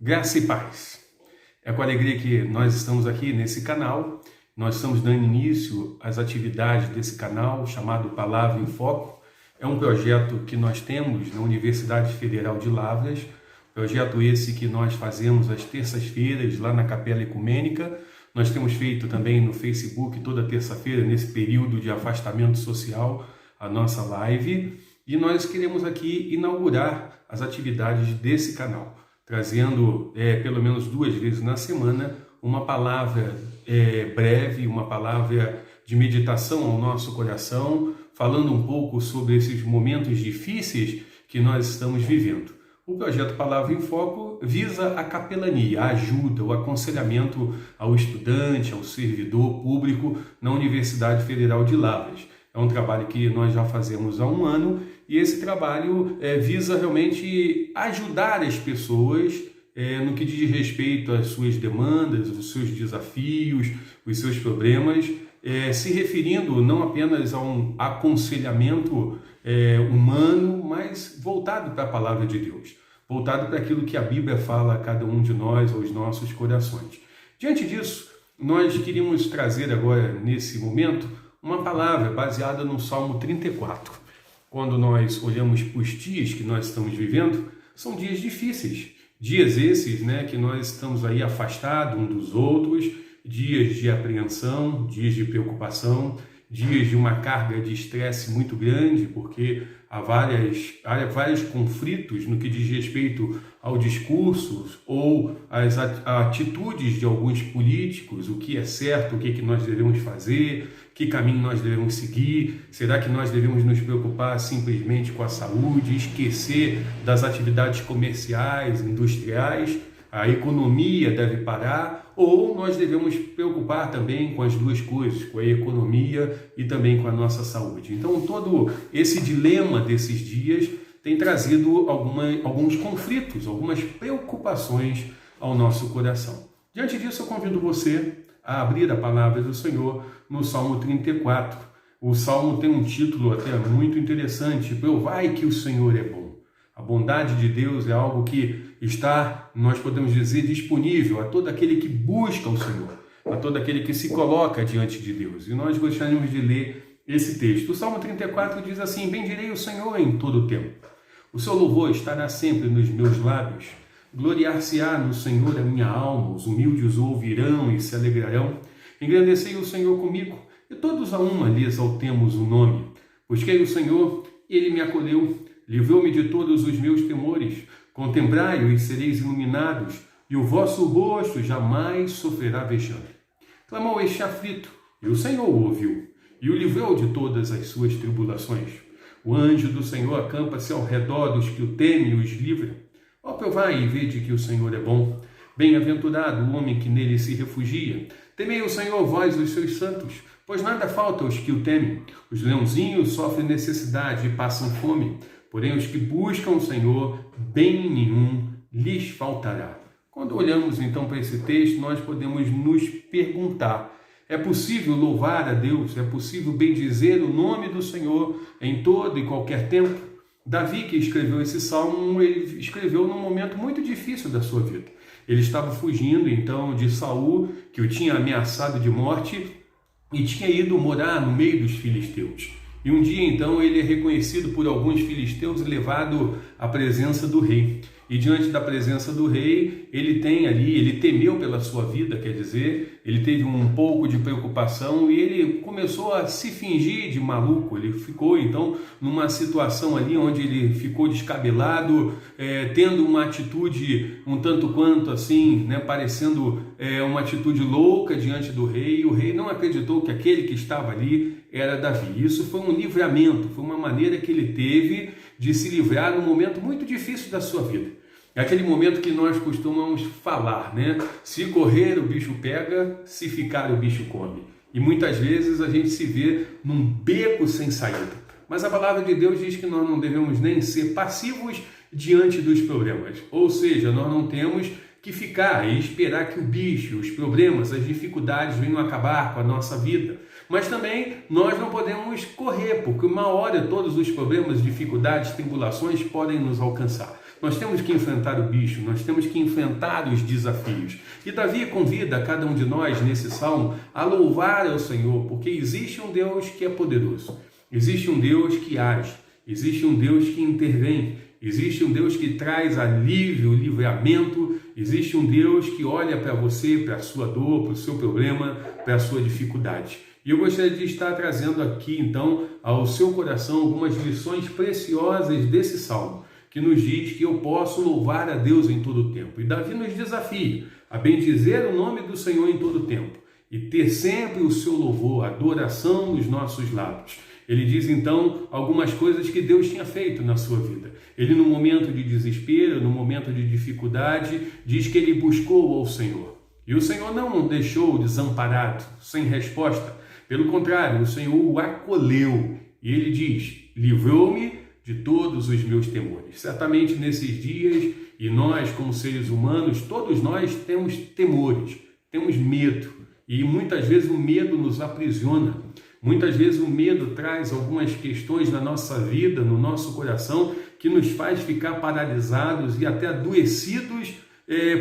Graça e paz. É com alegria que nós estamos aqui nesse canal. Nós estamos dando início às atividades desse canal chamado Palavra em Foco. É um projeto que nós temos na Universidade Federal de Lavras. Projeto esse que nós fazemos às terças-feiras lá na Capela Ecumênica. Nós temos feito também no Facebook toda terça-feira, nesse período de afastamento social, a nossa live. E nós queremos aqui inaugurar as atividades desse canal, trazendo pelo menos 2 vezes na semana uma palavra breve, uma palavra de meditação ao nosso coração, falando um pouco sobre esses momentos difíceis que nós estamos vivendo. O projeto Palavra em Foco visa a capelania, a ajuda, o aconselhamento ao estudante, ao servidor público na Universidade Federal de Lavras. É um trabalho que nós já fazemos há 1 ano e esse trabalho visa realmente ajudar as pessoas no que diz respeito às suas demandas, os seus desafios, os seus problemas, se referindo não apenas a um aconselhamento humano, mas voltado para a palavra de Deus, voltado para aquilo que a Bíblia fala a cada um de nós, aos nossos corações. Diante disso, nós queríamos trazer agora, nesse momento, uma palavra baseada no Salmo 34. Quando nós olhamos para os dias que nós estamos vivendo, são dias difíceis. Dias esses, que nós estamos aí afastados uns dos outros, dias de apreensão, dias de preocupação, dias de uma carga de estresse muito grande, porque há vários conflitos no que diz respeito ao discurso ou às atitudes de alguns políticos, o que é certo, o que nós devemos fazer, que caminho nós devemos seguir, será que nós devemos nos preocupar simplesmente com a saúde, esquecer das atividades comerciais, industriais, a economia deve parar, ou nós devemos preocupar também com as duas coisas, com a economia e também com a nossa saúde. Então, todo esse dilema desses dias tem trazido alguns conflitos, algumas preocupações ao nosso coração. Diante disso, eu convido você a abrir a palavra do Senhor no Salmo 34. O Salmo tem um título até muito interessante: Provai que o Senhor é bom. A bondade de Deus é algo que está, nós podemos dizer, disponível a todo aquele que busca o Senhor, a todo aquele que se coloca diante de Deus. E nós gostaríamos de ler esse texto. O Salmo 34 diz assim: Bendirei o Senhor em todo o tempo. O seu louvor estará sempre nos meus lábios. Gloriar-se-á no Senhor a minha alma, os humildes o ouvirão e se alegrarão. Engrandecei o Senhor comigo, e todos a uma lhe exaltemos o nome. Busquei o Senhor, e ele me acolheu. Livrou-me de todos os meus temores. Contemplai-o e sereis iluminados, e o vosso rosto jamais sofrerá vexame. Clamou este aflito, e o Senhor o ouviu, e o livrou de todas as suas tribulações. O anjo do Senhor acampa-se ao redor dos que o temem e os livra. Ó, provai e vede que o Senhor é bom. Bem-aventurado o homem que nele se refugia. Temei o Senhor, vós, os seus santos, pois nada falta aos que o temem. Os leãozinhos sofrem necessidade e passam fome, porém os que buscam o Senhor, bem nenhum lhes faltará. Quando olhamos então para esse texto, nós podemos nos perguntar: é possível louvar a Deus? É possível bendizer o nome do Senhor em todo e qualquer tempo? Davi, que escreveu esse salmo, ele escreveu num momento muito difícil da sua vida. Ele estava fugindo então de Saul, que o tinha ameaçado de morte, e tinha ido morar no meio dos filisteus. E um dia, então, ele é reconhecido por alguns filisteus e levado à presença do rei. E diante da presença do rei, ele temeu pela sua vida, quer dizer, ele teve um pouco de preocupação e ele começou a se fingir de maluco. Ele ficou, então, numa situação ali onde ele ficou descabelado, tendo uma atitude um tanto quanto assim, parecendo uma atitude louca diante do rei. E o rei não acreditou que aquele que estava ali era Davi. Isso foi um livramento, foi uma maneira que ele teve de se livrar num momento muito difícil da sua vida. É aquele momento que nós costumamos falar, Se correr o bicho pega, se ficar o bicho come. E muitas vezes a gente se vê num beco sem saída. Mas a palavra de Deus diz que nós não devemos nem ser passivos diante dos problemas. Ou seja, nós não temos que ficar e esperar que o bicho, os problemas, as dificuldades venham acabar com a nossa vida. Mas também nós não podemos correr, porque uma hora todos os problemas, dificuldades, tribulações podem nos alcançar. Nós temos que enfrentar o bicho, nós temos que enfrentar os desafios. E Davi convida cada um de nós, nesse salmo, a louvar ao Senhor, porque existe um Deus que é poderoso, existe um Deus que age, existe um Deus que intervém, existe um Deus que traz alívio, livramento, existe um Deus que olha para você, para a sua dor, para o seu problema, para a sua dificuldade. E eu gostaria de estar trazendo aqui, então, ao seu coração algumas lições preciosas desse salmo, que nos diz que eu posso louvar a Deus em todo o tempo. E Davi nos desafia a bendizer o nome do Senhor em todo o tempo e ter sempre o seu louvor, a adoração nos nossos lábios. Ele diz, então, algumas coisas que Deus tinha feito na sua vida. Ele, no momento de desespero, no momento de dificuldade, diz que ele buscou ao Senhor. E o Senhor não o deixou desamparado, sem resposta. Pelo contrário, o Senhor o acolheu. E ele diz, livrou-me de todos os meus temores. Certamente nesses dias, e nós como seres humanos, todos nós temos temores, temos medo. E muitas vezes o medo nos aprisiona. Muitas vezes o medo traz algumas questões na nossa vida, no nosso coração, que nos faz ficar paralisados e até adoecidos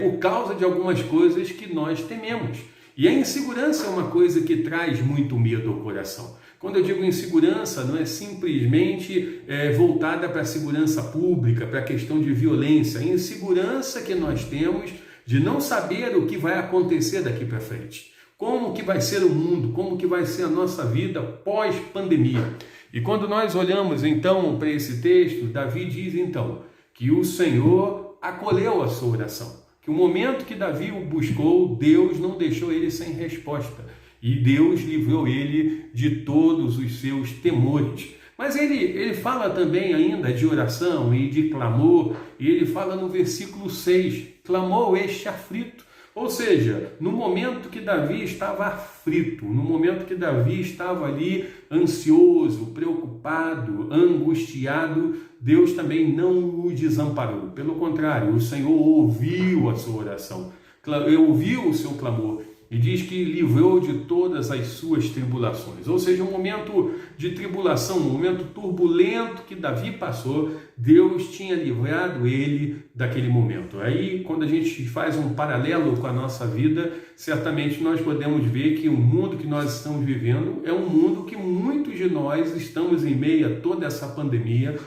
por causa de algumas coisas que nós tememos. E a insegurança é uma coisa que traz muito medo ao coração. Quando eu digo insegurança, não é simplesmente voltada para a segurança pública, para a questão de violência. A insegurança que nós temos de não saber o que vai acontecer daqui para frente. Como que vai ser o mundo, como que vai ser a nossa vida pós-pandemia. E quando nós olhamos então para esse texto, Davi diz então que o Senhor acolheu a sua oração. Que o momento que Davi o buscou, Deus não deixou ele sem resposta. E Deus livrou ele de todos os seus temores. Mas ele fala também ainda de oração e de clamor. E ele fala no versículo 6, clamou este aflito. Ou seja, no momento que Davi estava aflito, no momento que Davi estava ali ansioso, preocupado, angustiado, Deus também não o desamparou. Pelo contrário, o Senhor ouviu a sua oração, ouviu o seu clamor e diz que livrou de todas as suas tribulações. Ou seja, um momento de tribulação, um momento turbulento que Davi passou, Deus tinha livrado ele daquele momento. Aí, quando a gente faz um paralelo com a nossa vida, certamente nós podemos ver que o mundo que nós estamos vivendo é um mundo que muitos de nós estamos em meio a toda essa pandemia,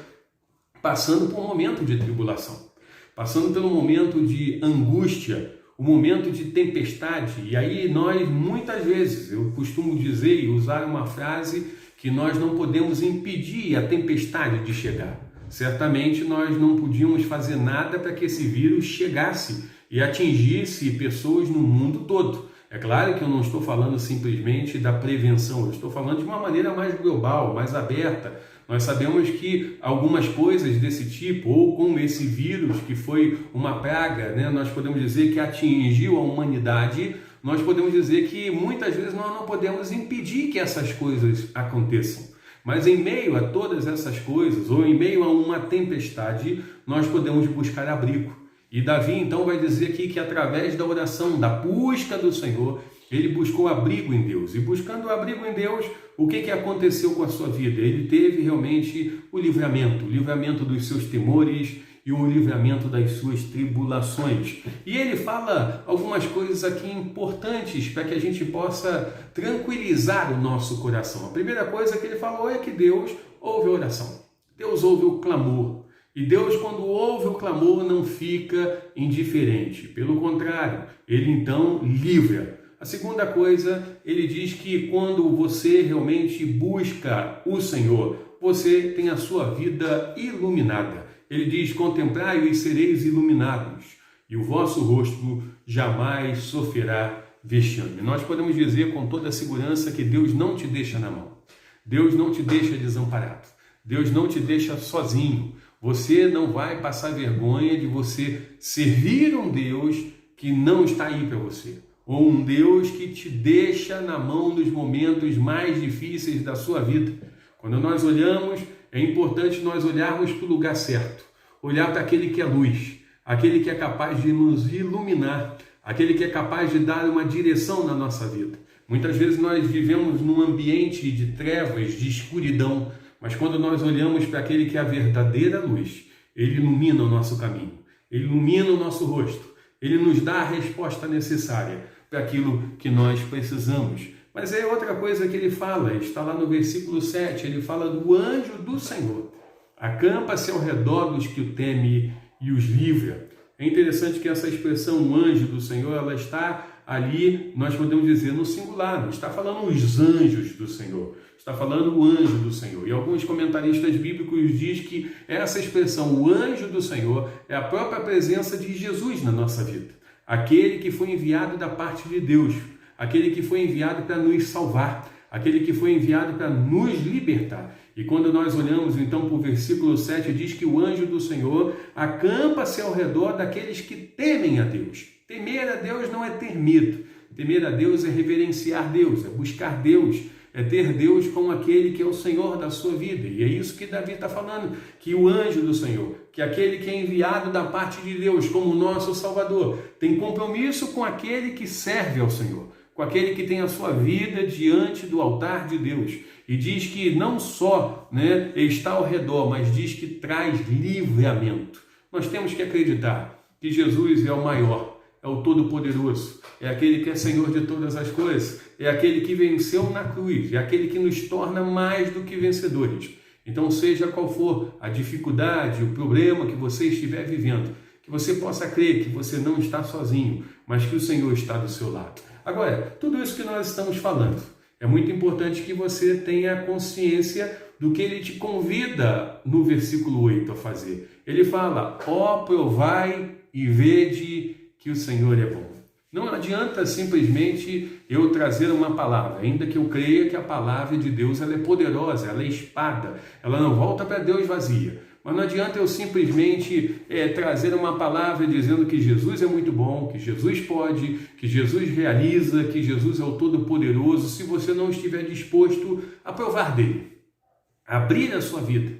passando por um momento de tribulação, passando pelo momento de angústia, o momento de tempestade. E aí nós, muitas vezes, eu costumo dizer e usar uma frase que nós não podemos impedir a tempestade de chegar. Certamente nós não podíamos fazer nada para que esse vírus chegasse e atingisse pessoas no mundo todo. É claro que eu não estou falando simplesmente da prevenção, eu estou falando de uma maneira mais global, mais aberta. Nós sabemos que algumas coisas desse tipo, ou com esse vírus que foi uma praga, né, nós podemos dizer que atingiu a humanidade, nós podemos dizer que muitas vezes nós não podemos impedir que essas coisas aconteçam. Mas em meio a todas essas coisas, ou em meio a uma tempestade, nós podemos buscar abrigo. E Davi então vai dizer aqui que através da oração, da busca do Senhor, ele buscou abrigo em Deus. E buscando abrigo em Deus, o que aconteceu com a sua vida? Ele teve realmente o livramento dos seus temores e o livramento das suas tribulações. E ele fala algumas coisas aqui importantes para que a gente possa tranquilizar o nosso coração. A primeira coisa que ele falou é que Deus ouve a oração. Deus ouve o clamor. E Deus, quando ouve o clamor, não fica indiferente. Pelo contrário, ele então livra. A segunda coisa, ele diz que quando você realmente busca o Senhor, você tem a sua vida iluminada. Ele diz, contemplai-o e sereis iluminados, e o vosso rosto jamais sofrerá vexame. Nós podemos dizer com toda a segurança que Deus não te deixa na mão. Deus não te deixa desamparado. Deus não te deixa sozinho. Você não vai passar vergonha de você servir um Deus que não está aí para você. Ou um Deus que te deixa na mão nos momentos mais difíceis da sua vida. Quando nós olhamos, é importante nós olharmos para o lugar certo. Olhar para aquele que é luz, aquele que é capaz de nos iluminar, aquele que é capaz de dar uma direção na nossa vida. Muitas vezes nós vivemos num ambiente de trevas, de escuridão, mas quando nós olhamos para aquele que é a verdadeira luz, Ele ilumina o nosso caminho, Ele ilumina o nosso rosto, Ele nos dá a resposta necessária para aquilo que nós precisamos. Mas é outra coisa que Ele fala, está lá no versículo 7, Ele fala do anjo do Senhor. Acampa-se ao redor dos que o temem e os livra. É interessante que essa expressão, o anjo do Senhor, ela está ali, nós podemos dizer, no singular. Não está falando os anjos do Senhor, está falando o anjo do Senhor. E alguns comentaristas bíblicos dizem que essa expressão, o anjo do Senhor, é a própria presença de Jesus na nossa vida. Aquele que foi enviado da parte de Deus, aquele que foi enviado para nos salvar, aquele que foi enviado para nos libertar. E quando nós olhamos então para o versículo 7, diz que o anjo do Senhor acampa-se ao redor daqueles que temem a Deus. Temer a Deus não é ter medo. Temer a Deus é reverenciar Deus, é buscar Deus, é ter Deus como aquele que é o Senhor da sua vida. E é isso que Davi está falando, que o anjo do Senhor, que aquele que é enviado da parte de Deus como nosso Salvador, tem compromisso com aquele que serve ao Senhor, com aquele que tem a sua vida diante do altar de Deus. E diz que não só está ao redor, mas diz que traz livramento. Nós temos que acreditar que Jesus é o maior, é o Todo-Poderoso, é aquele que é Senhor de todas as coisas, é aquele que venceu na cruz, é aquele que nos torna mais do que vencedores. Então, seja qual for a dificuldade, o problema que você estiver vivendo, que você possa crer que você não está sozinho, mas que o Senhor está do seu lado. Agora, tudo isso que nós estamos falando, é muito importante que você tenha consciência do que ele te convida no versículo 8 a fazer. Ele fala, ó, provai e vede que o Senhor é bom. Não adianta simplesmente eu trazer uma palavra, ainda que eu creia que a palavra de Deus ela é poderosa, ela é espada, ela não volta para Deus vazia. Mas não adianta eu simplesmente trazer uma palavra dizendo que Jesus é muito bom, que Jesus pode, que Jesus realiza, que Jesus é o Todo-Poderoso, se você não estiver disposto a provar dele, a abrir a sua vida,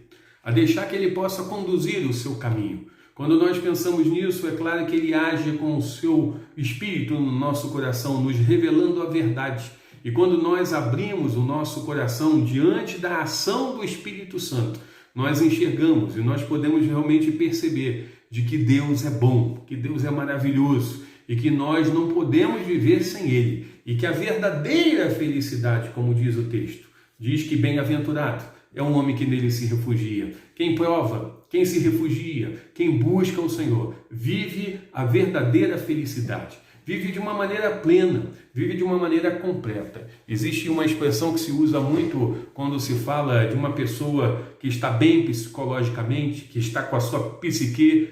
a deixar que ele possa conduzir o seu caminho. Quando nós pensamos nisso, é claro que ele age com o seu espírito no nosso coração, nos revelando a verdade. E quando nós abrimos o nosso coração diante da ação do Espírito Santo, nós enxergamos e nós podemos realmente perceber de que Deus é bom, que Deus é maravilhoso e que nós não podemos viver sem Ele. E que a verdadeira felicidade, como diz o texto, diz que bem-aventurado é um homem que nele se refugia. Quem prova, quem se refugia, quem busca o Senhor, vive a verdadeira felicidade. Vive de uma maneira plena, vive de uma maneira completa. Existe uma expressão que se usa muito quando se fala de uma pessoa que está bem psicologicamente, que está com a sua psique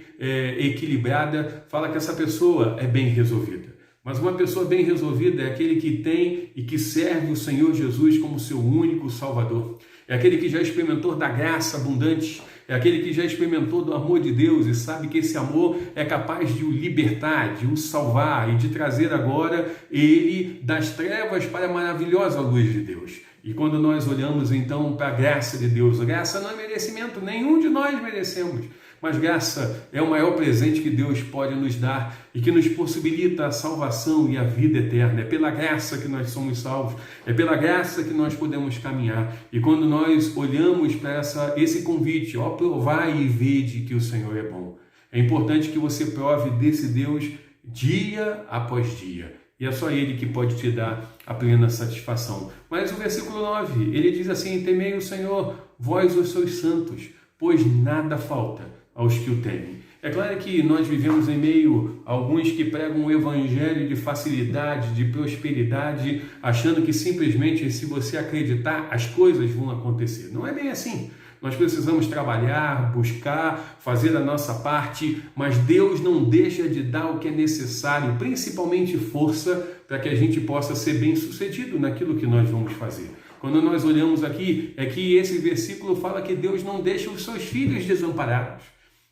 equilibrada, fala que essa pessoa é bem resolvida. Mas uma pessoa bem resolvida é aquele que tem e que serve o Senhor Jesus como seu único Salvador. É aquele que já experimentou da graça abundante, é aquele que já experimentou do amor de Deus e sabe que esse amor é capaz de o libertar, de o salvar e de trazer agora ele das trevas para a maravilhosa luz de Deus. E quando nós olhamos então para a graça de Deus, graça não é merecimento, nenhum de nós merecemos, mas graça é o maior presente que Deus pode nos dar e que nos possibilita a salvação e a vida eterna. É pela graça que nós somos salvos, é pela graça que nós podemos caminhar. E quando nós olhamos para esse convite, ó, provai e vede que o Senhor é bom. É importante que você prove desse Deus dia após dia. E é só Ele que pode te dar a plena satisfação. Mas o versículo 9, ele diz assim, temei o Senhor, vós os seus santos, pois nada falta aos que o temem. É claro que nós vivemos em meio a alguns que pregam um evangelho de facilidade, de prosperidade, achando que simplesmente se você acreditar, as coisas vão acontecer. Não é bem assim. Nós precisamos trabalhar, buscar, fazer a nossa parte, mas Deus não deixa de dar o que é necessário, principalmente força, para que a gente possa ser bem-sucedido naquilo que nós vamos fazer. Quando nós olhamos aqui, é que esse versículo fala que Deus não deixa os seus filhos desamparados.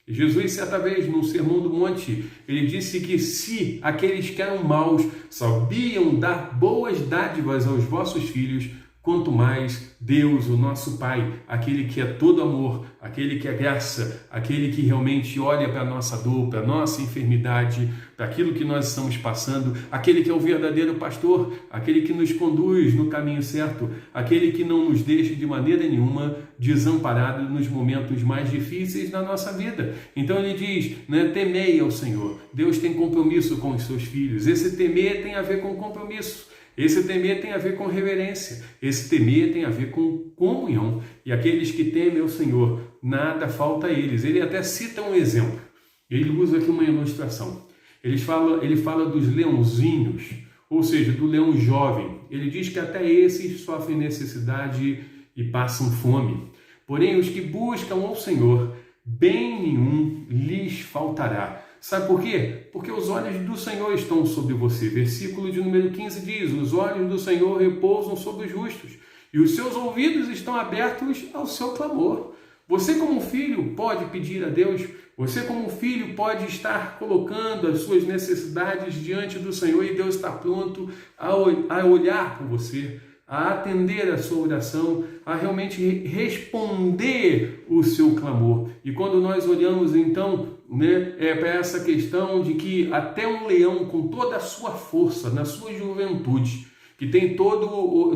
Jesus, certa vez, no Sermão do Monte, ele disse que se aqueles que eram maus sabiam dar boas dádivas aos vossos filhos, quanto mais Deus, o nosso Pai, aquele que é todo amor, aquele que é graça, aquele que realmente olha para a nossa dor, para a nossa enfermidade, para aquilo que nós estamos passando, aquele que é o verdadeiro pastor, aquele que nos conduz no caminho certo, aquele que não nos deixa de maneira nenhuma desamparados nos momentos mais difíceis da nossa vida. Então ele diz, né, temei ao Senhor. Deus tem compromisso com os seus filhos. Esse temer tem a ver com compromisso. Esse temer tem a ver com reverência. Esse temer tem a ver com comunhão. E aqueles que temem ao Senhor, nada falta a eles. Ele até cita um exemplo. Ele usa aqui uma ilustração. Ele fala dos leãozinhos, ou seja, do leão jovem. Ele diz que até esses sofrem necessidade e passam fome. Porém, os que buscam ao Senhor, bem nenhum lhes faltará. Sabe por quê? Porque os olhos do Senhor estão sobre você. Versículo de número 15 diz, os olhos do Senhor repousam sobre os justos, e os seus ouvidos estão abertos ao seu clamor. Você como filho pode pedir a Deus, você como filho pode estar colocando as suas necessidades diante do Senhor e Deus está pronto a olhar por você, a atender a sua oração, a realmente responder o seu clamor. E quando nós olhamos então, para essa questão de que até um leão com toda a sua força, na sua juventude, que tem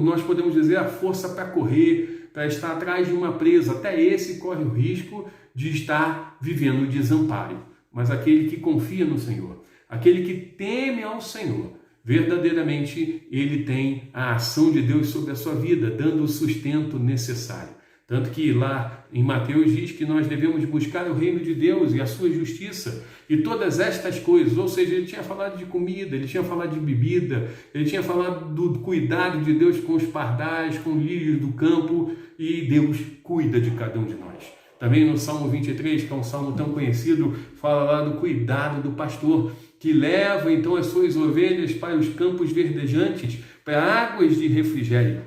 nós podemos dizer, a força para correr, para estar atrás de uma presa, até esse corre o risco de estar vivendo o desamparo. Mas aquele que confia no Senhor, aquele que teme ao Senhor, verdadeiramente ele tem a ação de Deus sobre a sua vida, dando o sustento necessário. Tanto que lá em Mateus diz que nós devemos buscar o reino de Deus e a sua justiça e todas estas coisas, ou seja, ele tinha falado de comida, ele tinha falado de bebida, ele tinha falado do cuidado de Deus com os pardais, com os lírios do campo, e Deus cuida de cada um de nós. Também no Salmo 23, que é um salmo tão conhecido, fala lá do cuidado do pastor, que leva então as suas ovelhas para os campos verdejantes, para águas de refrigério.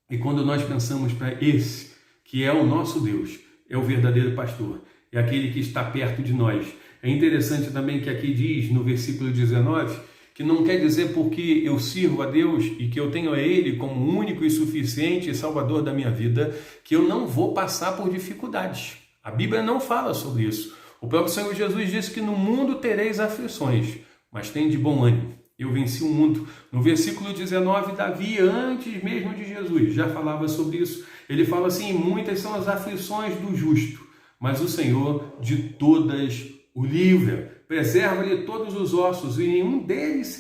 E quando nós pensamos para esse, que é o nosso Deus, é o verdadeiro pastor, é aquele que está perto de nós. É interessante também que aqui diz, no versículo 19, que não quer dizer porque eu sirvo a Deus e que eu tenho a Ele como único e suficiente Salvador da minha vida, que eu não vou passar por dificuldades. A Bíblia não fala sobre isso. O próprio Senhor Jesus disse que no mundo tereis aflições, mas tem de bom ânimo. Eu venci o mundo. No versículo 19, Davi, antes mesmo de Jesus, já falava sobre isso. Ele fala assim, muitas são as aflições do justo, mas o Senhor de todas o livra. Preserva-lhe todos os ossos e nenhum deles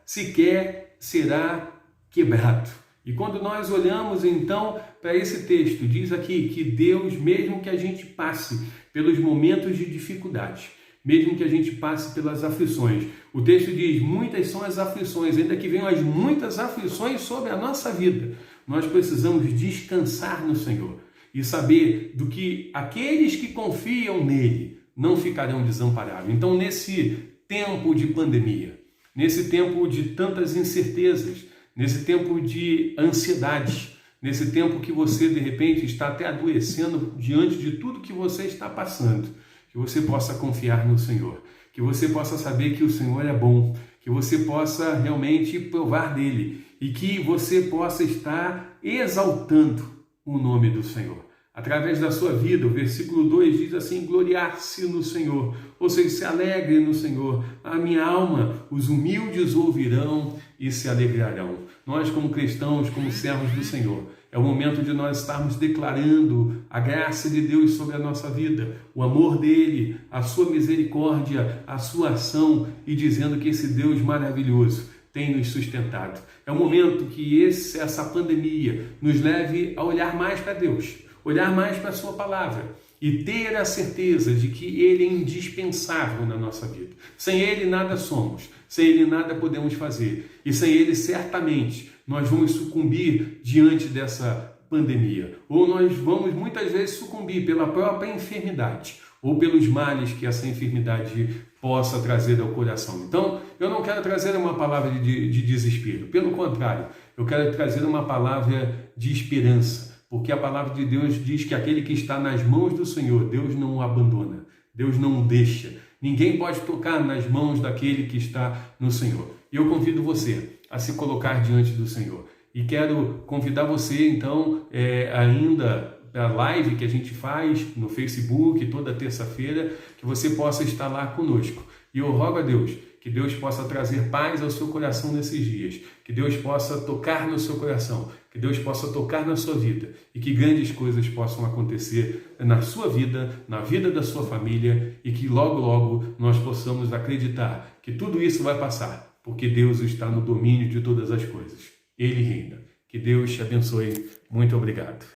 sequer será quebrado. E quando nós olhamos então para esse texto, diz aqui que Deus, mesmo que a gente passe pelos momentos de dificuldade, mesmo que a gente passe pelas aflições, o texto diz, muitas são as aflições, ainda que venham as muitas aflições sobre a nossa vida, nós precisamos descansar no Senhor e saber do que aqueles que confiam nele não ficarão desamparados. Então, nesse tempo de pandemia, nesse tempo de tantas incertezas, nesse tempo de ansiedade, nesse tempo que você, de repente, está até adoecendo diante de tudo que você está passando, que você possa confiar no Senhor, que você possa saber que o Senhor é bom, que você possa realmente provar dele e que você possa estar exaltando o nome do Senhor. Através da sua vida, o versículo 2 diz assim, gloriar-se no Senhor, ou seja, se alegre no Senhor. A minha alma, os humildes ouvirão e se alegrarão. Nós como cristãos, como servos do Senhor, é o momento de nós estarmos declarando a graça de Deus sobre a nossa vida, o amor dele, a sua misericórdia, a sua ação e dizendo que esse Deus maravilhoso tem nos sustentado. É o momento que essa pandemia nos leve a olhar mais para Deus, olhar mais para a sua palavra e ter a certeza de que ele é indispensável na nossa vida. Sem ele nada somos, sem ele nada podemos fazer e sem ele certamente nós vamos sucumbir diante dessa pandemia, ou nós vamos muitas vezes sucumbir pela própria enfermidade ou pelos males que essa enfermidade possa trazer ao coração. Então, eu não quero trazer uma palavra de desespero, pelo contrário, eu quero trazer uma palavra de esperança, porque a palavra de Deus diz que aquele que está nas mãos do Senhor, Deus não o abandona, Deus não o deixa. Ninguém pode tocar nas mãos daquele que está no Senhor. E eu convido você a se colocar diante do Senhor E quero convidar você, então, ainda para a live que a gente faz no Facebook toda terça-feira, que você possa estar lá conosco. E eu rogo a Deus que Deus possa trazer paz ao seu coração nesses dias, que Deus possa tocar no seu coração, que Deus possa tocar na sua vida e que grandes coisas possam acontecer na sua vida, na vida da sua família e que logo, logo nós possamos acreditar que tudo isso vai passar, porque Deus está no domínio de todas as coisas. Ele reina. Que Deus te abençoe. Muito obrigado.